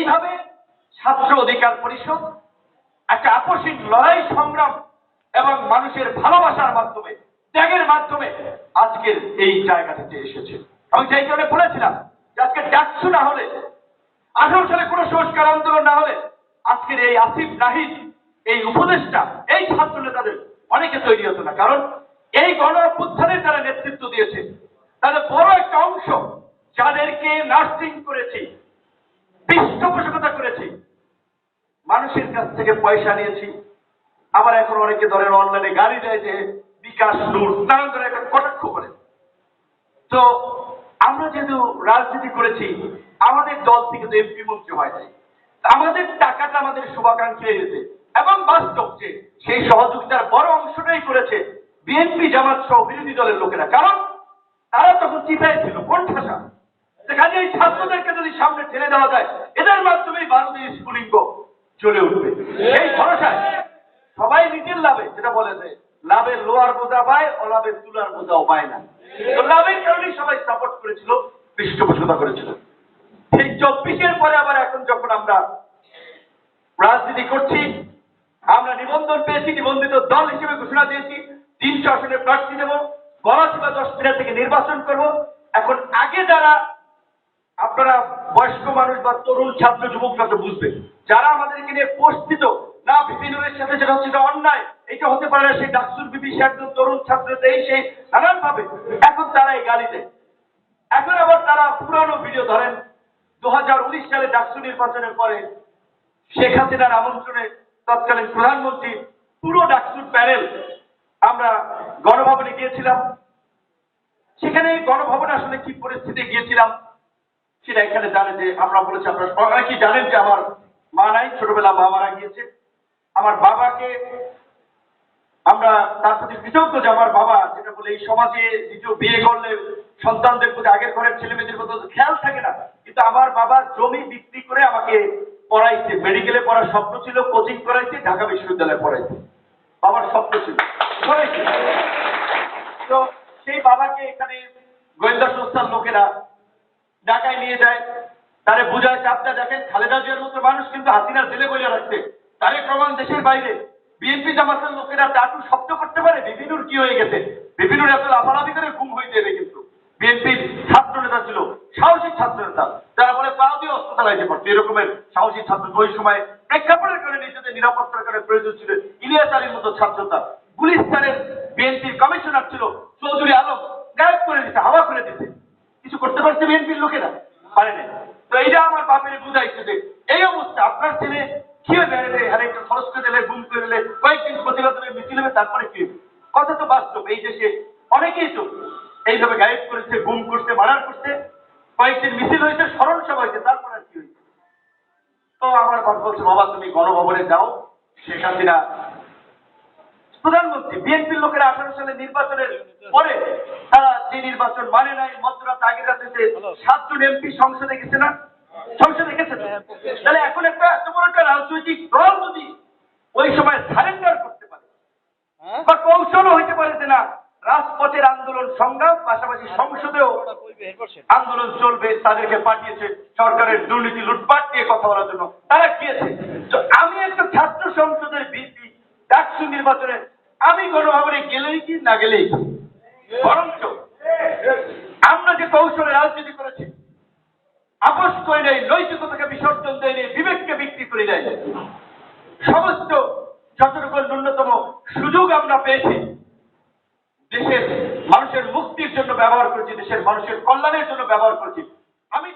এইভাবে ছাত্র অধিকার পরিষদ একটা আপসীন লড়াই সংগ্রাম এবং মানুষের ভালোবাসার মাধ্যমে ত্যাগের মাধ্যমে আজকের এই জায়গাটিতে এসেছে। আমি যেই কারণে বলেছিলাম যে আজকে ডাকসু না হলে, 18 সালে কোনো সংস্কার আন্দোলন না হলে আজকের এই আসিফ নাহিদ, এই উপদেষ্টা, এই ছাত্র নেতাদের অনেকে তৈরি হতো না। কারণ এই গণ অভ্যুত্থানের যারা নেতৃত্ব দিয়েছে তাদের বড় একটা অংশ, যাদেরকে নার্সিং করেছি, পৃষ্ঠপোষকতা করেছি, মানুষের কাছ থেকে পয়সা নিয়েছি, আবার এখন অনেকে ধরেন অনলাইনে গাড়ি দেয় যে বিকাশ নূর নানান ধরে একটা কটাক্ষ করে। তো আমরা যেহেতু রাজনীতি করেছি, আমাদের দল থেকে তো এমপি মন্ত্রী হয় নাই, আমাদের টাকাটা আমাদের শুভাকাঙ্ক্ষী এসেছে এবং বাস্তব যে সেই সহযোগিতার বড় অংশটাই করেছে বিএনপি জামাত সহ বিরোধী দলের লোকেরা। কারণ তারা তখন চিন্তায় ছিল কোণঠাসা, যেখানে এই ছাত্রদেরকে যদি সামনে ঠেলে দেওয়া যায় এদের মাধ্যমেই ভারতীয় স্ফুলিঙ্গ চলে উঠবে, এই ভরসায় সবাই নিজের লাভে, যেটা বলে যে লাভের লোয়ার বোঝা পায়, অলাভের তুলার বোঝাও পায় না। তো লাভের কারণেই সবাই সাপোর্ট করেছিল, পৃষ্ঠপোষকতা করেছিল। এই 24-এর পরে আবার এখন যখন আমরা রাজনীতি করছি, আমরা নিবন্ধন পেয়েছি, নিবন্ধিত দল হিসেবে ঘোষণা দিয়েছি 300 আসনে প্রার্থী দেব, গণসভা 10 মিনিট থেকে নির্বাচন করব। এখন আগে যারা আপনারা বয়স্ক মানুষ বা তরুণ ছাত্র যুবকরা তো বুঝবে, যারা আমাদেরকে নিয়ে পোস্ট দিত না বিপিনুরের সাথে যেটা হচ্ছে অন্যায়, এটা হতে পারে না, সেই ডাকসুর বিপি একজন তরুণ ছাত্র এই সেই নানান ভাবে এখন তারা এই গালি দেয়। এখন আবার তারা পুরানো ভিডিও ধরেন 2019 সালে ডাকসু নির্বাচনের পরে শেখ হাসিনার আমন্ত্রণে তৎকালীন প্রধানমন্ত্রী পুরো ডাকসুর প্যানেল আমরা গণভবনে গিয়েছিলাম। সেখানে গণভবনে আসলে কি পরিস্থিতি গিয়েছিলাম সেটা এখানে জানেন যে আমরা বলেছি, আপনারা কি জানেন যে আমার মা নাই, ছোটবেলা মা মারা গিয়েছে। আমার বাবাকে আমরা তার প্রতি কৃতজ্ঞ যে আমার বাবা, যেটা বলে এই সমাজে দ্বিতীয় বিয়ে করলে সন্তানদের প্রতি আগের ঘরের ছেলে মেয়েদের প্রতি খেয়াল থাকে না, কিন্তু আমার বাবা জমি বিক্রি করে আমাকে পড়াইছে, মেডিকেলে পড়ার স্বপ্ন ছিল, কোচিং করাইছে, ঢাকা বিশ্ববিদ্যালয়ে পড়াইছে, বাবার স্বপ্ন ছিল পড়াইছে। তো সেই বাবাকে এখানে গোয়েন্দা সংস্থার লোকেরা ঢাকায় নিয়ে যায়, তারে বুঝায় চাপটা। দেখেন খালেদা জিয়ার মতো মানুষ কিন্তু হাসিনা জেলে বইলে রাখছে, তারে প্রমাণ দেশের বাইরে। বিএনপি জামাতের লোকেরা টাটু শব্দ করতে পারে বিপিনুর কি হয়ে গেছে, বিপিনুর এত লাফালাফি করে ঘুম হয়ে যাবে, কিন্তু বিএনপির ছাত্র নেতা ছিল, সাহসী ছাত্র নেতা, যারা বলে পা দিয়ে অস্ত্র চালাইতে পারতো, এরকমের সাহসী ছাত্র। ওই সময় প্রেক্ষাপটের কারণে নিজেদের নিরাপত্তার কারণে প্রয়োজন ছিল ইলিয়াস আলীর মতো ছাত্রতা। গুলিস্তানের বিএনপির কমিশনার ছিল চৌধুরী আলম, গায়েব করে দিতে, হাওয়া করে দিতে, কিছু করতে পারছে বিএনপির লোকেরা পারে না। তো এইটা আমার বাপের বুঝাইছে যে এই অবস্থা আপনার ছেলে কি হয়ে একটু খরচ করে দিলে, গুম করে দিলে, কয়েকদিন প্রতিবাদ মিছিল হবে, তারপরে কি হবে? কথা তো বাস্তব। এই দেশে অনেকেই তো এইভাবে গায়েব করেছে, গুম করছে, মার্ডার করছে, কয়েকদিন মিছিল হয়েছে, স্মরণ সভা হয়েছে, তারপর আর কি হয়েছে? তো আমার বাপ বলছে, বাবা তুমি গণভবনে যাও, শেখ হাসিনা প্রধানমন্ত্রী। বিএনপির লোকেরা 18 সালে নির্বাচনের পরে তারা যে নির্বাচন মানে নাই, মধ্যরাত আগের রাতে 7 জন এমপি সংসদে গেছে না, সংসদে গেছে। তাহলে এখন একটা এত বড় একটা রাজনৈতিক দল যদি ওই সময় সারেন্ডার করতে পারে বা কৌশলও হইতে পারে যে না রাজপথের আন্দোলন সংগ্রাম পাশাপাশি সংসদেও আন্দোলন চলবে, তাদেরকে পাঠিয়েছে সরকারের দুর্নীতি লুটপাট নিয়ে কথা বলার জন্য, তারা গিয়েছে। তো আমি একটা ছাত্র সংসদের ভিপি, ডাকসু নির্বাচনে আমি গণভবনে গেলেই কি না গেলেই কি, বরঞ্চ আমরা যে কৌশলে রাজনীতি করেছি, আপোষ করে নেই, নৈতিকতাকে বিসর্জন দেয় নেই, বিবেককে বিক্রি করে দেয়, সমস্ত যতটুকু ন্যূনতম সুযোগ আমরা পেয়েছি দেশের মানুষের মুক্তির জন্য ব্যবহার করেছি, দেশের মানুষের কল্যাণের জন্য ব্যবহার করেছি। আমি